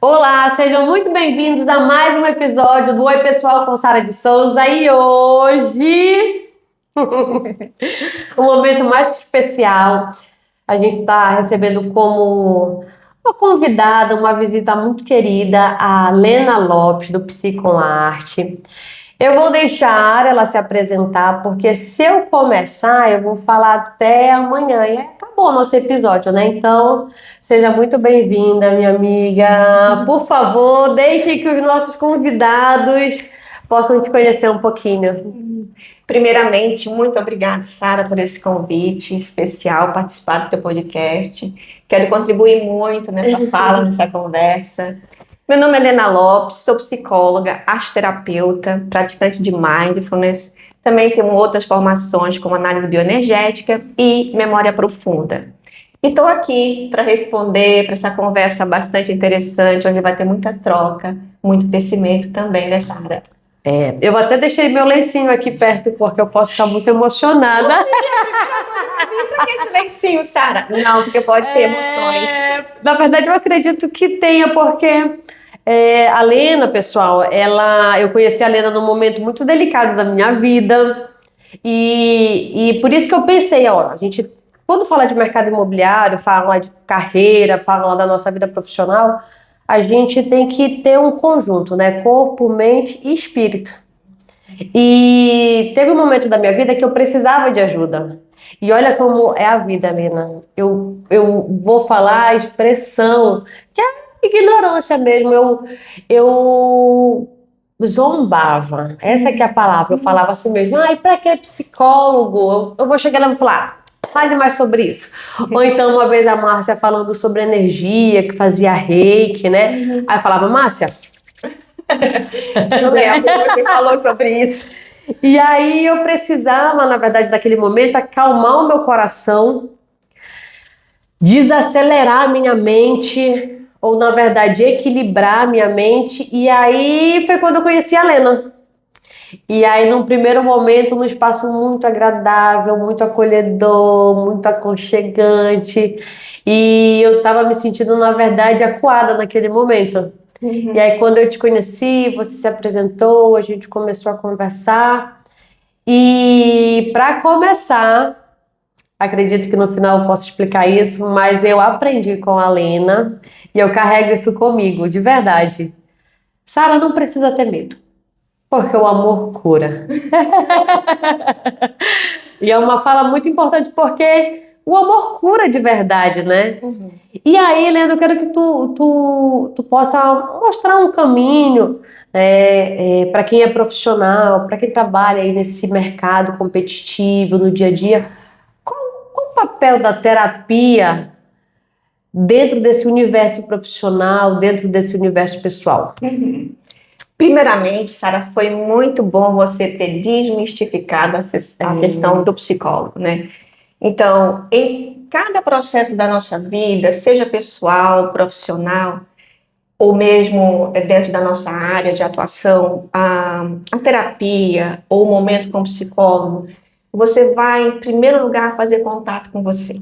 Olá, sejam muito bem-vindos a mais um episódio do Oi Pessoal com Sara de Souza e hoje, um momento mais que especial, a gente está recebendo como uma convidada, uma visita muito querida, a Lena Lopes, do Psi com Arte. Eu vou deixar ela se apresentar, porque se eu começar, eu vou falar até amanhã. E acabou o nosso episódio, né? Então, seja muito bem-vinda, minha amiga. Por favor, deixe que os nossos convidados possam te conhecer um pouquinho. Primeiramente, muito obrigada, Sara, por esse convite especial, participar do teu podcast. Quero contribuir muito nessa fala, nessa conversa. Meu nome é Helena Lopes, sou psicóloga, arteterapeuta, praticante de mindfulness. Também tenho outras formações como análise bioenergética e memória profunda. E estou aqui para responder para essa conversa bastante interessante, onde vai ter muita troca, muito crescimento também nessa área. Eu até deixei meu lencinho aqui perto, porque eu posso estar muito emocionada. Por que esse lencinho, Sara? Não, porque pode ter emoções. Na verdade, eu acredito que tenha, porque a Lena, pessoal, eu conheci a Lena num momento muito delicado da minha vida. E por isso que eu pensei, ó, a gente, quando fala de mercado imobiliário, fala de carreira, fala da nossa vida profissional, a gente tem que ter um conjunto, né? Corpo, mente e espírito. E teve um momento da minha vida que eu precisava de ajuda. E olha como é a vida, Lena. Eu vou falar a expressão, que é ignorância mesmo. Eu zombava. Essa que é a palavra. Eu falava assim mesmo. Ai, pra que psicólogo? Eu vou chegar lá e vou falar. Fale mais sobre isso. Ou então, uma vez a Márcia falando sobre energia, que fazia reiki, né? Aí eu falava, Márcia, Eu lembro que você falou sobre isso. e aí eu precisava, na verdade, naquele momento, acalmar o meu coração, desacelerar a minha mente, ou na verdade, equilibrar a minha mente. E aí foi quando eu conheci a Lena. E aí, num primeiro momento, num espaço muito agradável, muito acolhedor, muito aconchegante. E eu estava me sentindo, na verdade, acuada naquele momento. E aí, quando eu te conheci, você se apresentou, a gente começou a conversar. E para começar, acredito que no final eu possa explicar isso, mas eu aprendi com a Lena e eu carrego isso comigo, de verdade. Sara, não precisa ter medo, porque o amor cura. E é uma fala muito importante porque o amor cura de verdade, né? E aí, Leandro, eu quero que tu possa mostrar um caminho para quem é profissional, para quem trabalha aí nesse mercado competitivo no dia a dia. Qual o papel da terapia dentro desse universo profissional, dentro desse universo pessoal? Primeiramente, Sara, foi muito bom você ter desmistificado a questão do psicólogo, né? Então, em cada processo da nossa vida, seja pessoal, profissional, ou mesmo dentro da nossa área de atuação, a terapia ou o momento com o psicólogo, você vai, em primeiro lugar, fazer contato com você.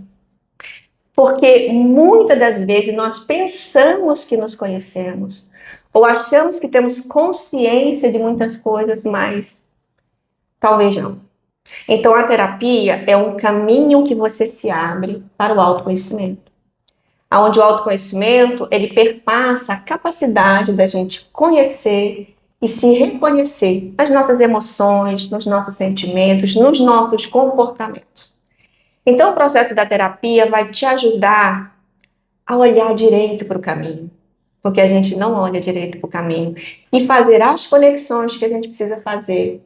Porque muitas das vezes nós pensamos que nos conhecemos, ou achamos que temos consciência de muitas coisas, mas talvez não. Então a terapia é um caminho que você se abre para o autoconhecimento. Onde o autoconhecimento, ele perpassa a capacidade da gente conhecer e se reconhecer nas nossas emoções, nos nossos sentimentos, nos nossos comportamentos. Então, o processo da terapia vai te ajudar a olhar direito para o caminho, porque a gente não olha direito para o caminho, e fazer as conexões que a gente precisa fazer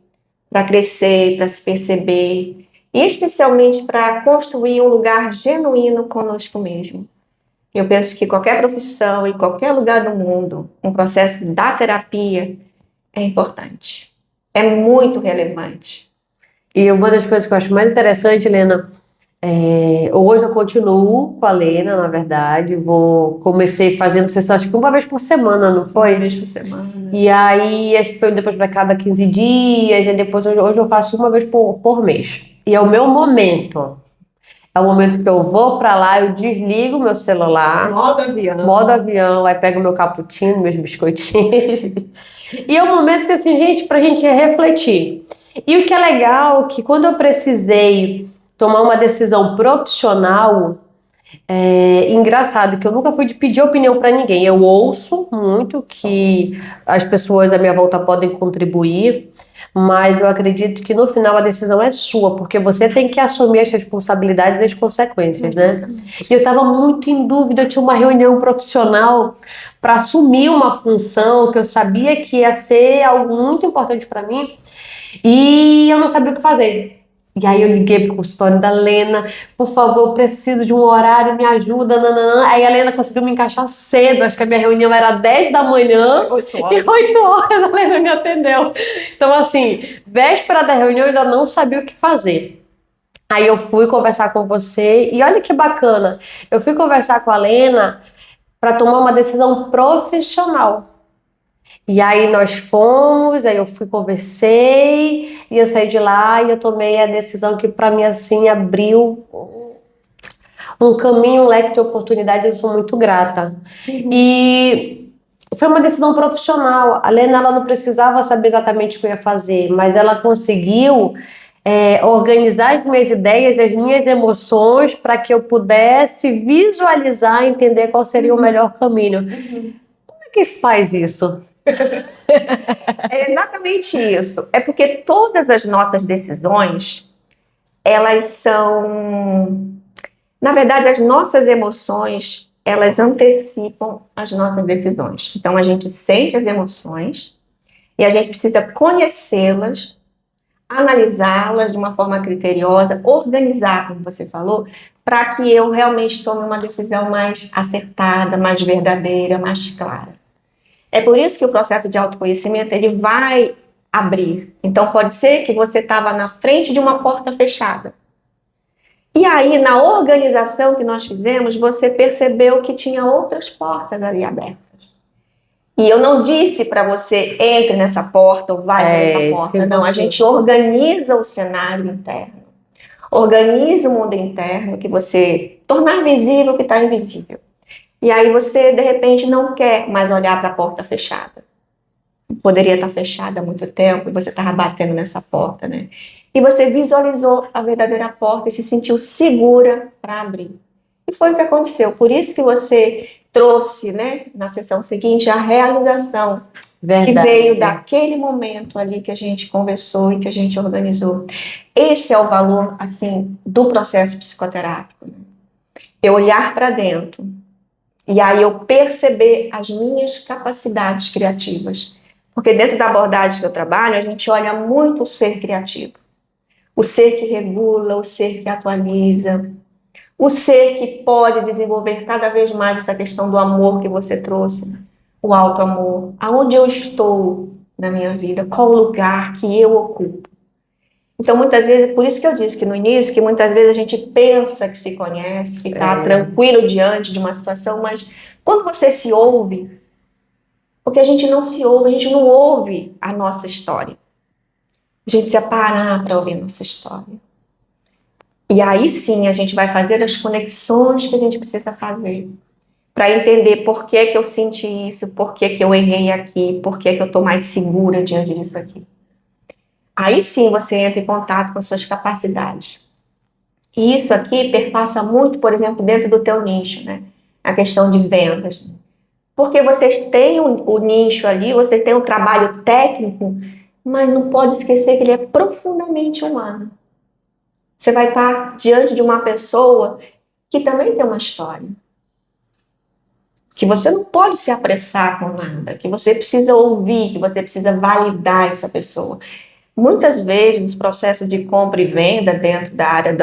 para crescer, para se perceber, e especialmente para construir um lugar genuíno conosco mesmo. Eu penso que qualquer profissão, em qualquer lugar do mundo, um processo da terapia é importante, é muito relevante. E uma das coisas que eu acho mais interessante, Helena, hoje eu continuo com a Lena, na verdade. Comecei fazendo sessão, acho que uma vez por semana, não foi? Uma vez por semana. E aí, acho que foi depois para cada 15 dias, e depois hoje eu faço uma vez por mês. E é o meu momento. É o momento que eu vou pra lá, eu desligo meu celular, modo avião, aí pego meu cappuccino, meus biscoitinhos. E é um momento que, assim, gente, pra gente refletir. E o que é legal, que quando eu precisei tomar uma decisão profissional, engraçado que eu nunca fui de pedir opinião para ninguém. Eu ouço muito que as pessoas à minha volta podem contribuir, mas eu acredito que no final a decisão é sua, porque você tem que assumir as responsabilidades e as consequências, né? E eu estava muito em dúvida, eu tinha uma reunião profissional para assumir uma função que eu sabia que ia ser algo muito importante para mim e eu não sabia o que fazer. E aí eu liguei pro consultório da Lena, por favor, eu preciso de um horário, me ajuda, nananã. Aí a Lena conseguiu me encaixar cedo, acho que a minha reunião era 10 da manhã, 8 e horas. 8 horas a Lena me atendeu. Então assim, véspera da reunião eu ainda não sabia o que fazer. Aí eu fui conversar com você, e olha que bacana, eu fui conversar com a Lena para tomar uma decisão profissional. E aí nós fomos, aí eu fui, conversei, e eu saí de lá e eu tomei a decisão que para mim assim abriu um caminho, um leque de oportunidade, eu sou muito grata. E foi uma decisão profissional. A Lena, ela não precisava saber exatamente o que eu ia fazer, mas ela conseguiu organizar as minhas ideias, as minhas emoções, para que eu pudesse visualizar, entender qual seria o melhor caminho. Como é que faz isso? É exatamente isso. É porque todas as nossas decisões, elas são, na verdade, as nossas emoções, elas antecipam as nossas decisões. Então a gente sente as emoções e a gente precisa conhecê-las, analisá-las de uma forma criteriosa, organizar, como você falou, para que eu realmente tome uma decisão mais acertada, mais verdadeira, mais clara. É por isso que o processo de autoconhecimento ele vai abrir. Então pode ser que você estava na frente de uma porta fechada. E aí, na organização que nós fizemos, você percebeu que tinha outras portas ali abertas. E eu não disse para você entre nessa porta ou vai para essa Isso que é porta. Não, a importante. gente organiza o cenário interno. Organiza o mundo interno que você tornar visível o que está invisível. E aí você, de repente, não quer mais olhar para a porta fechada. Poderia estar fechada há muito tempo e você estava batendo nessa porta, né? E você visualizou a verdadeira porta e se sentiu segura para abrir. E foi o que aconteceu. Por isso que você trouxe, né, na sessão seguinte, a realização que Verdade. veio daquele momento ali que a gente conversou e que a gente organizou. Esse é o valor, assim, do processo psicoterápico. Né? Eu olhar para dentro e aí eu perceber as minhas capacidades criativas. Porque dentro da abordagem que eu trabalho, a gente olha muito o ser criativo. O ser que regula, o ser que atualiza, o ser que pode desenvolver cada vez mais essa questão do amor que você trouxe, o auto-amor. Aonde eu estou na minha vida? Qual o lugar que eu ocupo? Então, muitas vezes, por isso que eu disse que no início, que muitas vezes a gente pensa que se conhece, que está tranquilo diante de uma situação, mas quando você se ouve, porque a gente não se ouve, a gente não ouve a nossa história. A gente precisa parar para ouvir a nossa história. E aí sim a gente vai fazer as conexões que a gente precisa fazer para entender por que que eu senti isso, por que que eu errei aqui, por que que eu estou mais segura diante disso aqui. Aí sim você entra em contato com suas capacidades. E isso aqui perpassa muito, por exemplo, dentro do teu nicho, né? A questão de vendas. Porque vocês têm o nicho ali, vocês têm um trabalho técnico, mas não pode esquecer que ele é profundamente humano. Você vai estar diante de uma pessoa que também tem uma história. Que você não pode se apressar com nada, que você precisa ouvir, que você precisa validar essa pessoa. Muitas vezes, nos processos de compra e venda dentro da área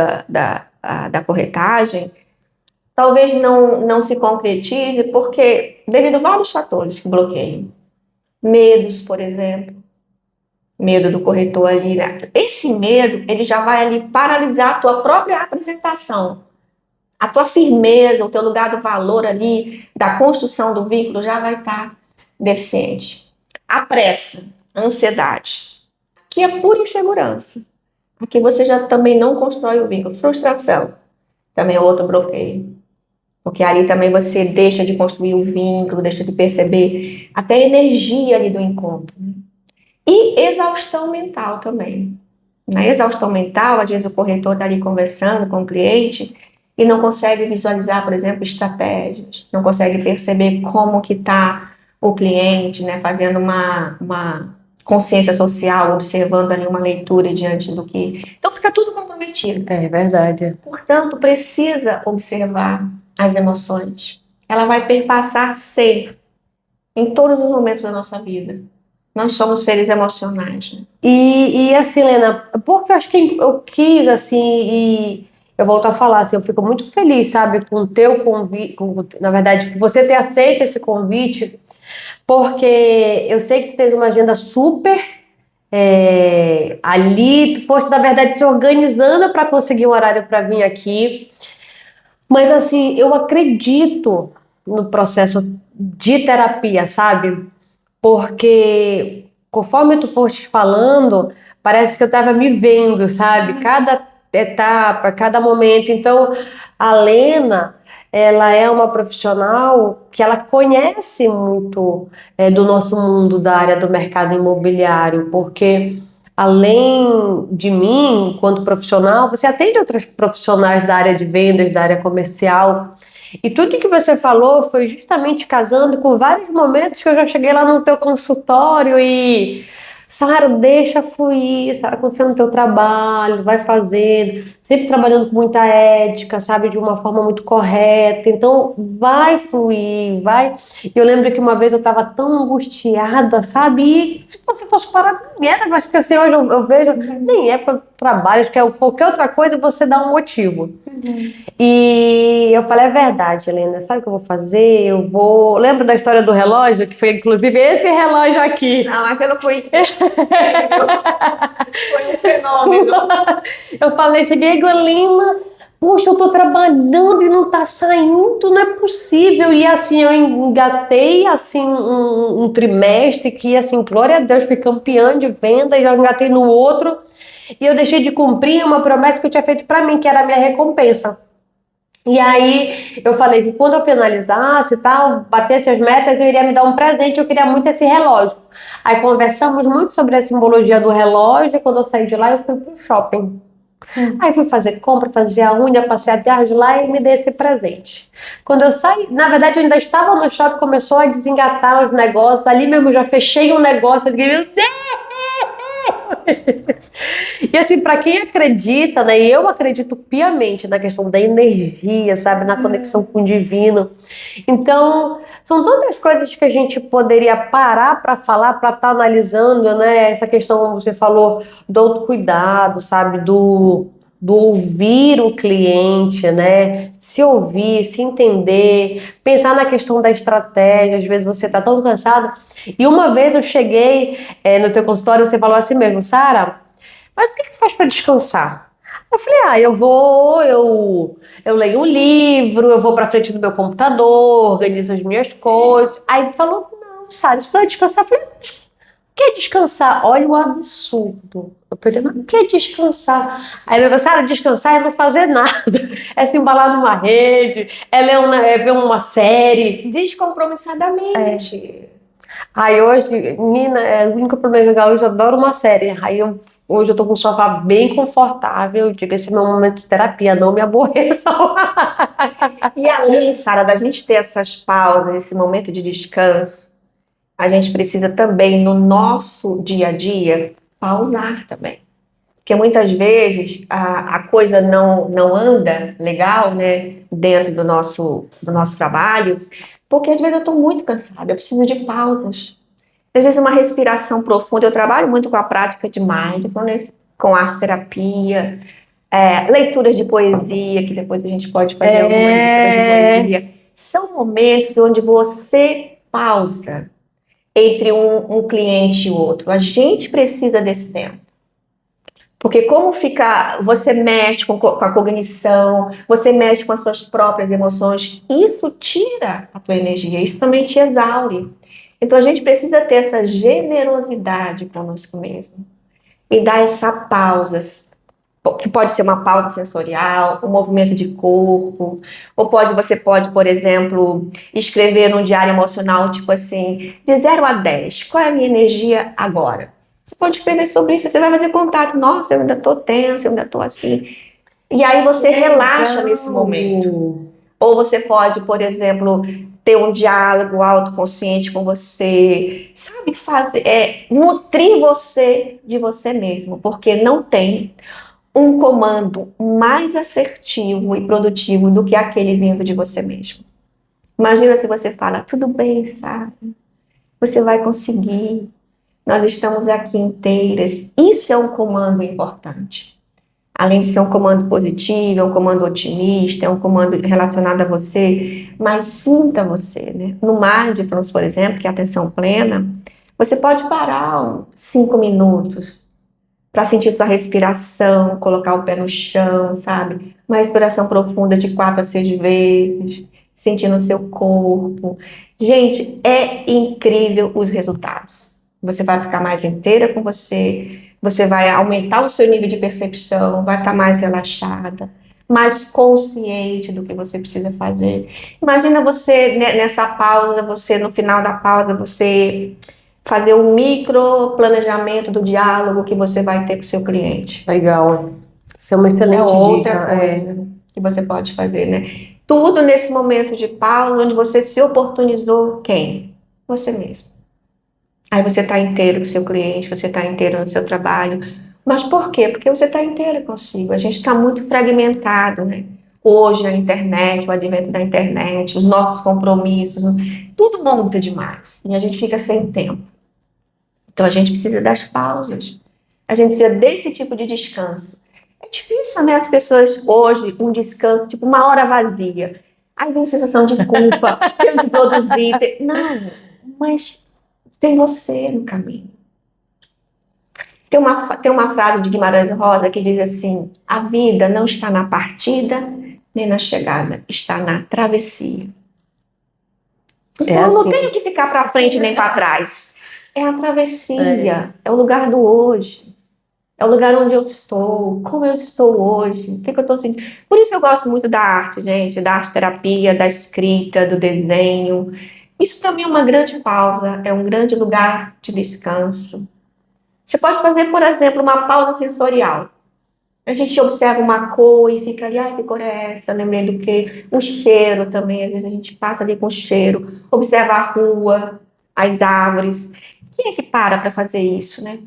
da corretagem, talvez não se concretize porque devido a vários fatores que bloqueiam. Medos, por exemplo. Medo do corretor ali. Né? Esse medo, ele já vai ali paralisar a tua própria apresentação. A tua firmeza, o teu lugar do valor ali, da construção do vínculo já vai estar deficiente. A pressa, a ansiedade. Aqui é pura insegurança. Aqui você já também não constrói o vínculo. Frustração. também é outro bloqueio. Porque ali também você deixa de construir o vínculo, deixa de perceber até a energia ali do encontro. E exaustão mental também. Na exaustão mental, às vezes o corretor está ali conversando com o cliente e não consegue visualizar, por exemplo, estratégias, não consegue perceber como que está o cliente, né, fazendo uma consciência social, observando ali uma leitura diante do que... Então fica tudo comprometido. É verdade. Portanto, precisa observar as emoções. Ela vai perpassar sempre, em todos os momentos da nossa vida. Nós somos seres emocionais, né? E assim, Helena, porque eu acho que eu quis, assim, e eu volto a falar, assim, eu fico muito feliz, sabe, com o teu convite, na verdade, por você ter aceito esse convite, porque eu sei que tu tens uma agenda super ali, tu foste, na verdade, se organizando para conseguir um horário para vir aqui, mas assim, eu acredito no processo de terapia, sabe? Porque conforme tu foste falando, parece que eu estava me vendo, sabe? Cada etapa, cada momento. Então, a Lena, ela é uma profissional que ela conhece muito do nosso mundo da área do mercado imobiliário, porque além de mim, enquanto profissional, você atende outros profissionais da área de vendas, da área comercial. E tudo que você falou foi justamente casando com vários momentos que eu já cheguei lá no teu consultório e, Sara, deixa fluir, Sara, confia no teu trabalho, vai fazendo, sempre trabalhando com muita ética, sabe, de uma forma muito correta. Então, vai fluir, vai. E eu lembro que uma vez eu estava tão angustiada, sabe? E se você fosse parar, era, acho que assim, hoje eu vejo, nem é para trabalho, acho que é qualquer outra coisa você dá um motivo. E eu falei, é verdade, Helena, sabe o que eu vou fazer? Eu vou. Lembra da história do relógio? Que foi inclusive esse relógio aqui. Não, aquilo foi foi um fenômeno. Eu falei, cheguei, Golina, puxa, eu tô trabalhando e não tá saindo, não é possível. E assim, eu engatei assim um trimestre que, assim, glória a Deus, fui campeã de venda, e já engatei no outro. E eu deixei de cumprir uma promessa que eu tinha feito para mim, que era a minha recompensa. E aí eu falei que quando eu finalizasse e tal, batesse as metas, eu iria me dar um presente, eu queria muito esse relógio. Aí conversamos muito sobre a simbologia do relógio, e quando eu saí de lá, eu fui pro shopping. Aí fui fazer compra, fazer a unha, passei a tarde lá e me dei esse presente. Quando eu saí, na verdade eu ainda estava no shopping, começou a desengatar os negócios, ali mesmo eu já fechei um negócio, eu digo, meu Deus! E assim, para quem acredita, né, e eu acredito piamente na questão da energia, sabe, na conexão com o divino. Então, são tantas coisas que a gente poderia parar para falar, para estar analisando, né, essa questão, como você falou, do autocuidado, sabe, do ouvir o cliente, né, se ouvir, se entender, pensar na questão da estratégia, às vezes você está tão cansado. E uma vez eu cheguei no teu consultório, você falou assim mesmo, Sara, mas o que tu faz para descansar? Eu falei, eu leio um livro, eu vou para frente do meu computador, organizo as minhas coisas. Aí ele falou, não, Sara, isso não é descansar. Eu falei, o que é descansar? Olha o absurdo. Eu perguntei, mas o que é descansar? Aí ele falou, Sara, descansar é não fazer nada. É se embalar numa rede, é ver uma série. Descompromissadamente. Aí hoje, menina, o único problema é que hoje eu adoro uma série. Hoje eu tô com um sofá bem confortável. Eu digo, esse é meu momento de terapia, não me aborreçam. E além, Sara, da gente ter essas pausas, esse momento de descanso, a gente precisa também, no nosso dia a dia, pausar também. Porque muitas vezes a coisa não anda legal, né, dentro do nosso trabalho, porque às vezes eu estou muito cansada, eu preciso de pausas. Às vezes uma respiração profunda, eu trabalho muito com a prática de mindfulness, com arte terapia, leituras de poesia, que depois a gente pode fazer algumas leituras de poesia. São momentos onde você pausa entre um cliente e outro. A gente precisa desse tempo. Porque como fica, você mexe com a cognição, você mexe com as suas próprias emoções, isso tira a tua energia, isso também te exaure. Então a gente precisa ter essa generosidade conosco mesmo e dar essa pausa. que pode ser uma pausa sensorial, um movimento de corpo, ou você pode, por exemplo, escrever num diário emocional, tipo assim, de 0 a 10, qual é a minha energia agora? Você pode escrever sobre isso, você vai fazer contato, nossa, eu ainda estou tenso, eu ainda estou assim. E aí você relaxa nesse momento. Ou você pode, por exemplo, ter um diálogo autoconsciente com você, sabe, nutrir você de você mesmo, porque não tem um comando mais assertivo e produtivo do que aquele vindo de você mesmo. Imagina se você fala, tudo bem, sabe? Você vai conseguir. Nós estamos aqui inteiras. Isso é um comando importante. Além de ser um comando positivo, é um comando otimista, é um comando relacionado a você, mas sinta você, né? No Mindfulness, por exemplo, que é a atenção plena, você pode parar 5 minutos para sentir sua respiração, colocar o pé no chão, sabe? Uma respiração profunda de 4 a 6 vezes, sentindo o seu corpo. Gente, é incrível os resultados. Você vai ficar mais inteira com você, você vai aumentar o seu nível de percepção, vai estar mais relaxada, mais consciente do que você precisa fazer. Imagina você nessa pausa, você no final da pausa, você fazer um micro planejamento do diálogo que você vai ter com o seu cliente. Legal. Isso é uma excelente É outra dica. coisa que você pode fazer, né? Tudo nesse momento de pausa, onde você se oportunizou quem? Você mesmo. Aí você está inteiro com o seu cliente, você está inteiro no seu trabalho. Mas por quê? Porque você está inteiro consigo. A gente está muito fragmentado, né? Hoje a internet, o advento da internet, os nossos compromissos, tudo monta demais. E a gente fica sem tempo. Então a gente precisa das pausas. A gente precisa desse tipo de descanso. É difícil, né? As pessoas hoje, um descanso, tipo 1 hora vazia. Aí vem a sensação de culpa, tenho que produzir. Não, mas tem você no caminho. Tem uma frase de Guimarães Rosa que diz assim: a vida não está na partida nem na chegada, está na travessia. Então eu não tenho que ficar para frente nem para trás. É a travessia, é o lugar do hoje. É o lugar onde eu estou, como eu estou hoje, o que eu estou sentindo. Por isso eu gosto muito da arte, gente, da arte terapia, da escrita, do desenho. Isso para mim é uma grande pausa, é um grande lugar de descanso. Você pode fazer, por exemplo, uma pausa sensorial. A gente observa uma cor e fica ali, ai, que cor é essa? Lembrei do quê? Um cheiro também, às vezes a gente passa ali com cheiro, observa a rua, as árvores. Quem é que para fazer isso, né?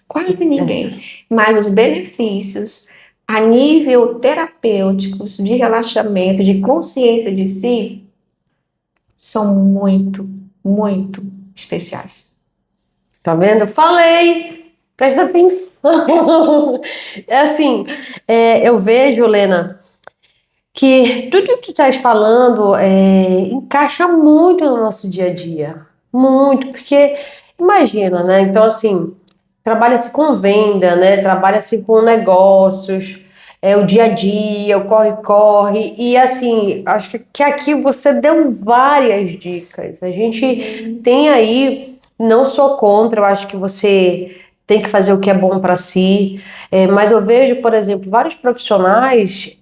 Quase ninguém. Mas os benefícios a nível terapêuticos, de relaxamento, de consciência de si, são muito, muito especiais. Tá vendo? Eu falei! Presta atenção! É assim, eu vejo, Lena, que tudo que tu estás falando encaixa muito no nosso dia a dia. Muito, porque imagina, né? Então, assim, trabalha-se com venda, né? Trabalha-se com negócios, o dia a dia, o corre-corre. E assim, acho que aqui você deu várias dicas. A gente tem aí, não sou contra, eu acho que você tem que fazer o que é bom para si. Mas eu vejo, por exemplo, vários profissionais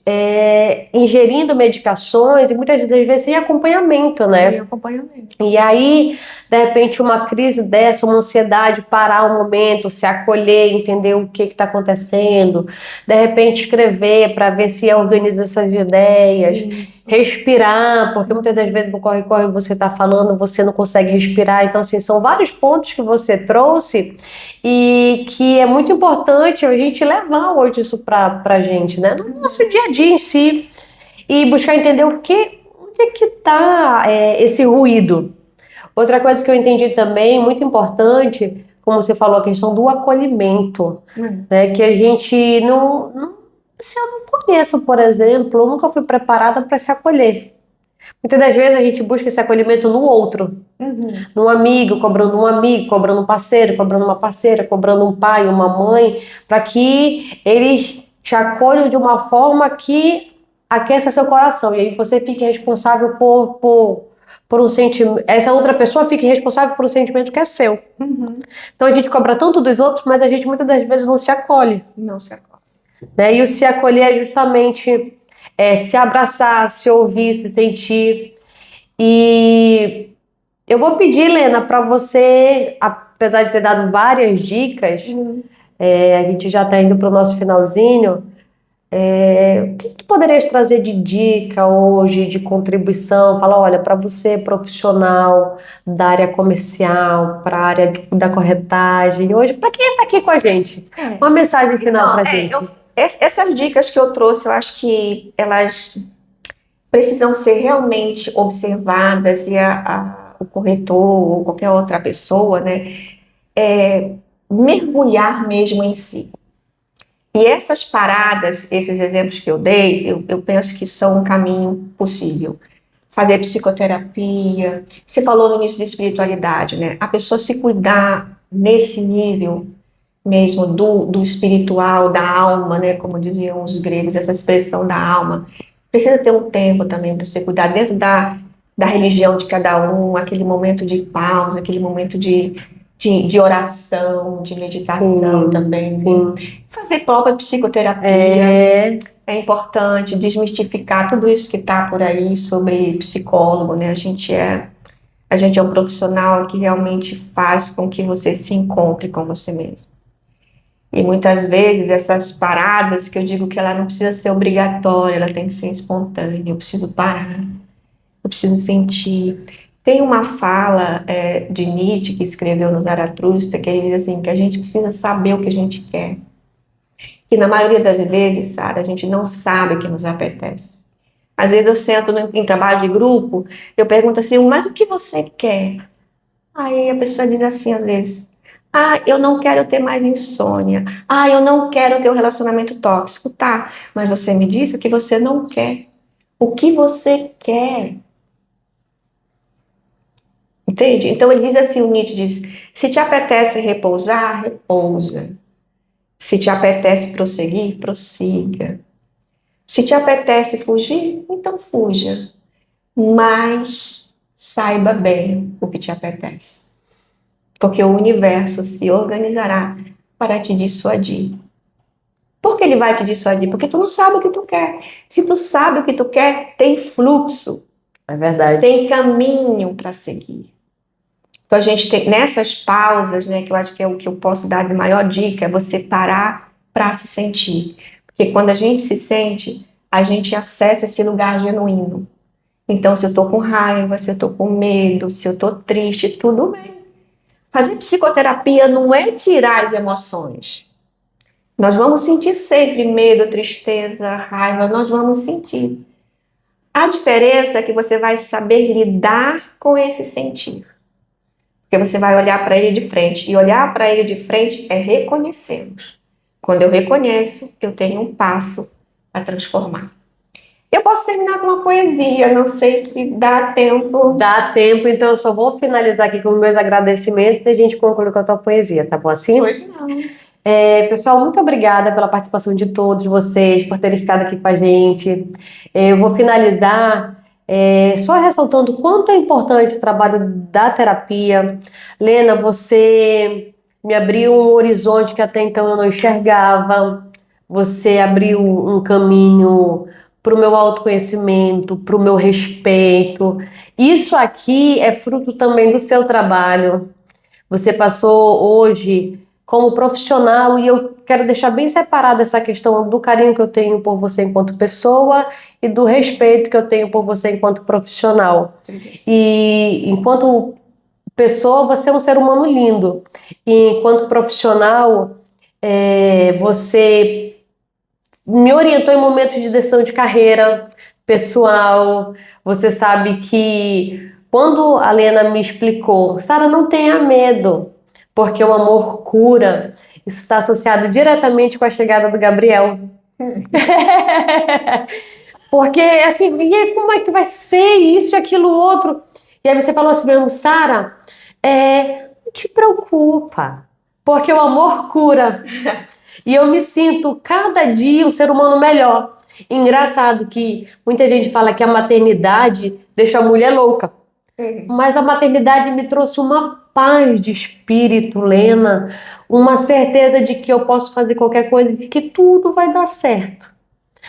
ingerindo medicações e muitas das vezes sem acompanhamento, né? Sem acompanhamento. E aí, de repente, uma crise dessa, uma ansiedade, parar um momento, se acolher, entender o que está acontecendo, de repente escrever para ver se organiza essas ideias, Isso. respirar, porque muitas das vezes no corre-corre você está falando, você não consegue respirar. Então, assim, são vários pontos que você trouxe e que é muito importante a gente levar hoje isso para a gente, né? No nosso dia a dia em si, e buscar entender onde é que está esse ruído. Outra coisa que eu entendi também, muito importante, como você falou, a questão do acolhimento, né? Que a gente se eu não conheço, por exemplo, eu nunca fui preparada para se acolher. Muitas das vezes a gente busca esse acolhimento no outro, num amigo, cobrando um parceiro, cobrando uma parceira, cobrando um pai, uma mãe, para que eles te acolham de uma forma que aqueça seu coração. E aí você fique responsável por um sentimento, essa outra pessoa fique responsável por um sentimento que é seu. Então a gente cobra tanto dos outros, mas a gente muitas das vezes não se acolhe. Não se acorda. Né? E o se acolher é justamente se abraçar, se ouvir, se sentir. E eu vou pedir, Lena, para você, apesar de ter dado várias dicas, a gente já está indo para o nosso finalzinho. O que tu poderias trazer de dica hoje, de contribuição? Fala, olha, para você, profissional da área comercial, para a área da corretagem, hoje, para quem está aqui com a gente, uma mensagem final para a gente. Essas dicas que eu trouxe, eu acho que elas precisam ser realmente observadas e o corretor ou qualquer outra pessoa, né, mergulhar mesmo em si. E essas paradas, esses exemplos que eu dei, eu penso que são um caminho possível. Fazer psicoterapia, você falou no início da espiritualidade, né? A pessoa se cuidar nesse nível mesmo do espiritual, da alma, né? Como diziam os gregos, essa expressão da alma. Precisa ter um tempo também para você cuidar dentro da religião de cada um, aquele momento de pausa, aquele momento de oração, de meditação também. Sim. Fazer própria psicoterapia é importante, desmistificar tudo isso que está por aí sobre psicólogo, né? A gente é um profissional que realmente faz com que você se encontre com você mesmo. E muitas vezes essas paradas, que eu digo que ela não precisa ser obrigatória, ela tem que ser espontânea. Eu preciso parar, eu preciso sentir. Tem uma fala de Nietzsche, que escreveu no Zaratustra, que ele diz assim, que a gente precisa saber o que a gente quer. Que na maioria das vezes, Sara, a gente não sabe o que nos apetece. Às vezes eu sento em trabalho de grupo, eu pergunto assim, mas o que você quer? Aí a pessoa diz assim, às vezes, eu não quero ter mais insônia. Eu não quero ter um relacionamento tóxico. Tá, mas você me disse o que você não quer. O que você quer? Entende? Então ele diz assim, o Nietzsche diz, se te apetece repousar, repousa. Se te apetece prosseguir, prossiga. Se te apetece fugir, então fuja. Mas saiba bem o que te apetece. Porque o universo se organizará para te dissuadir. Por que ele vai te dissuadir? Porque tu não sabe o que tu quer. Se tu sabe o que tu quer, tem fluxo. É verdade. Tem caminho para seguir. Então a gente tem nessas pausas, né, que eu acho que é o que eu posso dar de maior dica, é você parar para se sentir. Porque quando a gente se sente, a gente acessa esse lugar genuíno. Então, se eu tô com raiva, se eu tô com medo, se eu tô triste, tudo bem. Fazer psicoterapia não é tirar as emoções. Nós vamos sentir sempre medo, tristeza, raiva, nós vamos sentir. A diferença é que você vai saber lidar com esse sentir. Porque você vai olhar para ele de frente. E olhar para ele de frente é reconhecê-los. Quando eu reconheço, eu tenho um passo a transformar. Eu posso terminar com uma poesia, não sei se dá tempo. Dá tempo, então eu só vou finalizar aqui com meus agradecimentos e a gente conclui com a tua poesia, tá bom assim? Hoje não. Pessoal, muito obrigada pela participação de todos vocês, por terem ficado aqui com a gente. Eu vou finalizar só ressaltando o quanto é importante o trabalho da terapia. Lena, você me abriu um horizonte que até então eu não enxergava. Você abriu um caminho para o meu autoconhecimento, para o meu respeito. Isso aqui é fruto também do seu trabalho. Você passou hoje como profissional e eu quero deixar bem separada essa questão do carinho que eu tenho por você enquanto pessoa e do respeito que eu tenho por você enquanto profissional. E enquanto pessoa, você é um ser humano lindo. E enquanto profissional, você me orientou em momentos de decisão de carreira pessoal. Você sabe que quando a Lena me explicou, Sara, não tenha medo, porque o amor cura. Isso está associado diretamente com a chegada do Gabriel. Porque, assim, e aí, como é que vai ser isso e aquilo outro? E aí você falou assim mesmo, Sara, não te preocupa, porque o amor cura. E eu me sinto cada dia um ser humano melhor. Engraçado que muita gente fala que a maternidade deixa a mulher louca. Mas a maternidade me trouxe uma paz de espírito, Lena, uma certeza de que eu posso fazer qualquer coisa e de que tudo vai dar certo.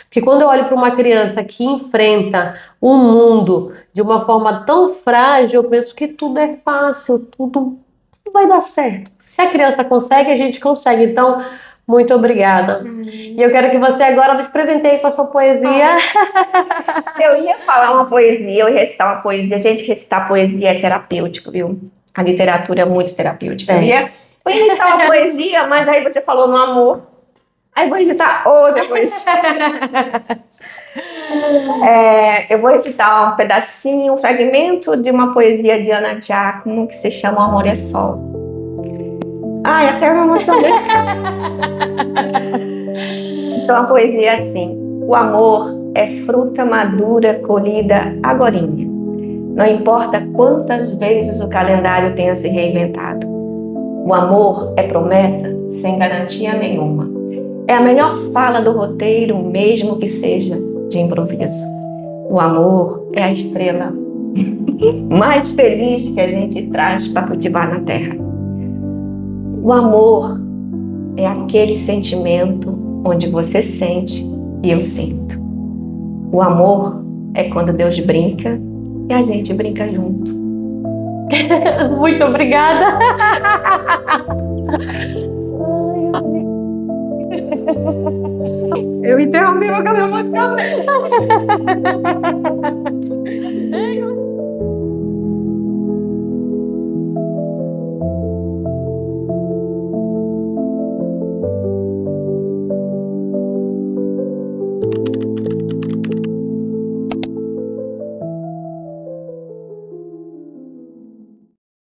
Porque quando eu olho para uma criança que enfrenta o mundo de uma forma tão frágil, eu penso que tudo é fácil, tudo vai dar certo. Se a criança consegue, a gente consegue. Então, muito obrigada. E eu quero que você agora nos presenteie com a sua poesia. Eu ia falar uma poesia, eu ia recitar uma poesia. Gente, recitar poesia é terapêutico, viu? A literatura é muito terapêutica. Eu ia recitar uma poesia, mas aí você falou no amor. Aí eu vou recitar outra poesia. Eu vou recitar um pedacinho, um fragmento de uma poesia de Ana Giacomo que se chama O Amor é Sol. Ai, até me emocionei. Então a poesia é assim: o amor é fruta madura colhida agorinha. Não importa quantas vezes o calendário tenha se reinventado. O amor é promessa sem garantia nenhuma. É a melhor fala do roteiro, mesmo que seja de improviso. O amor é a estrela mais feliz que a gente traz para cultivar na terra. O amor é aquele sentimento onde você sente e eu sinto. O amor é quando Deus brinca e a gente brinca junto. Muito obrigada. Eu interrompi porque eu me emocionei.